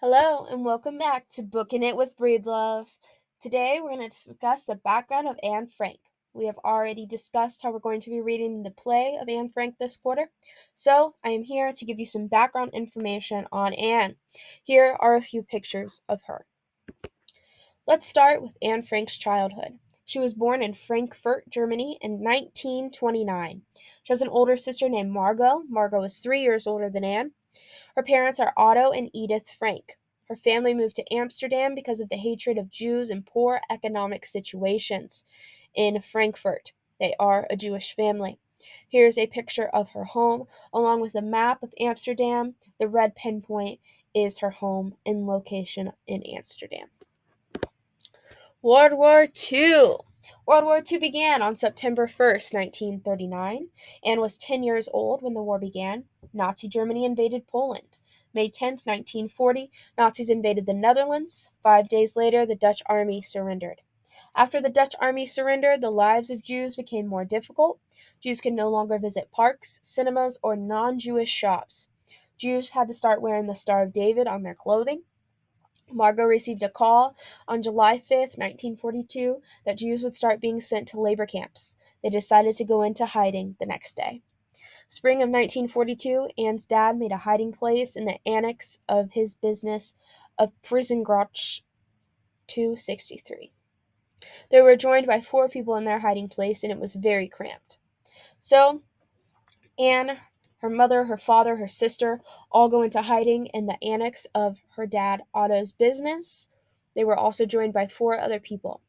Hello, and welcome back to Booking It with Breedlove. Today, we're going to discuss the background of Anne Frank. We have already discussed how we're going to be reading the play of Anne Frank this quarter, so I am here to give you some background information on Anne. Here are a few pictures of her. Let's start with Anne Frank's childhood. She was born in Frankfurt, Germany in 1929. She has an older sister named Margot. Margot is 3 years older than Anne. Her parents are Otto and Edith Frank. Her family moved to Amsterdam because of the hatred of Jews and poor economic situations in Frankfurt. They are a Jewish family. Here's a picture of her home, along with a map of Amsterdam. The red pinpoint is her home and location in Amsterdam. World War II. World War II began on September 1st, 1939, and was 10 years old when the war began. Nazi Germany invaded Poland. May 10th, 1940, Nazis invaded the Netherlands. 5 days later, the Dutch army surrendered. After the Dutch army surrendered, the lives of Jews became more difficult. Jews could no longer visit parks, cinemas, or non-Jewish shops. Jews had to start wearing the Star of David on their clothing. Margot received a call on July 5th, 1942, that Jews would start being sent to labor camps. They decided to go into hiding the next day. Spring of 1942, Anne's dad made a hiding place in the annex of his business of Prisengrach 263. They were joined by 4 people in their hiding place, and it was very cramped. So, Anne, her mother, her father, her sister all go into hiding in the annex of her dad Otto's business. They were also joined by 4 other people.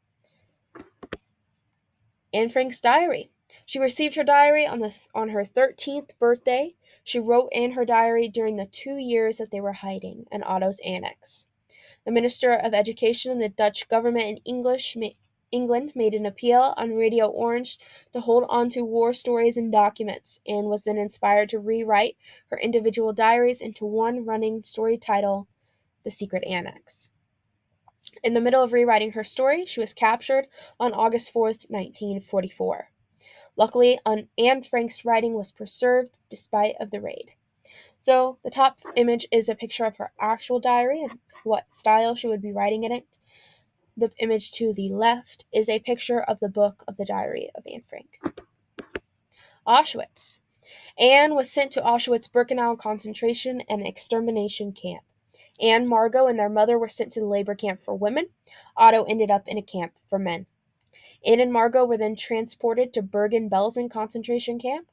Anne Frank's diary. She received her diary on her 13th birthday. She wrote in her diary during the 2 years that they were hiding in Otto's annex. The Minister of Education in the Dutch government in England made an appeal on Radio Orange to hold on to war stories and documents, and was then inspired to rewrite her individual diaries into one running story titled The Secret Annex. In the middle of rewriting her story, she was captured on August 4th, 1944. Luckily, Anne Frank's writing was preserved despite of the raid. So the top image is a picture of her actual diary and what style she would be writing in it. The image to the left is a picture of the book of the diary of Anne Frank. Auschwitz. Anne was sent to Auschwitz-Birkenau concentration and extermination camp. Anne, Margot, and their mother were sent to the labor camp for women. Otto ended up in a camp for men. Anne and Margot were then transported to Bergen-Belsen concentration camp.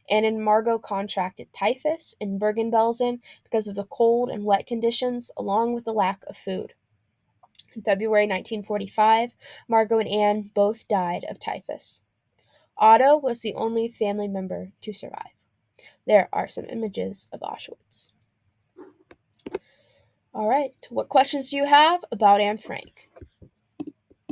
Anne and Margot contracted typhus in Bergen-Belsen because of the cold and wet conditions, along with the lack of food. In February 1945, Margot and Anne both died of typhus. Otto was the only family member to survive. There are some images of Auschwitz. All right, what questions do you have about Anne Frank?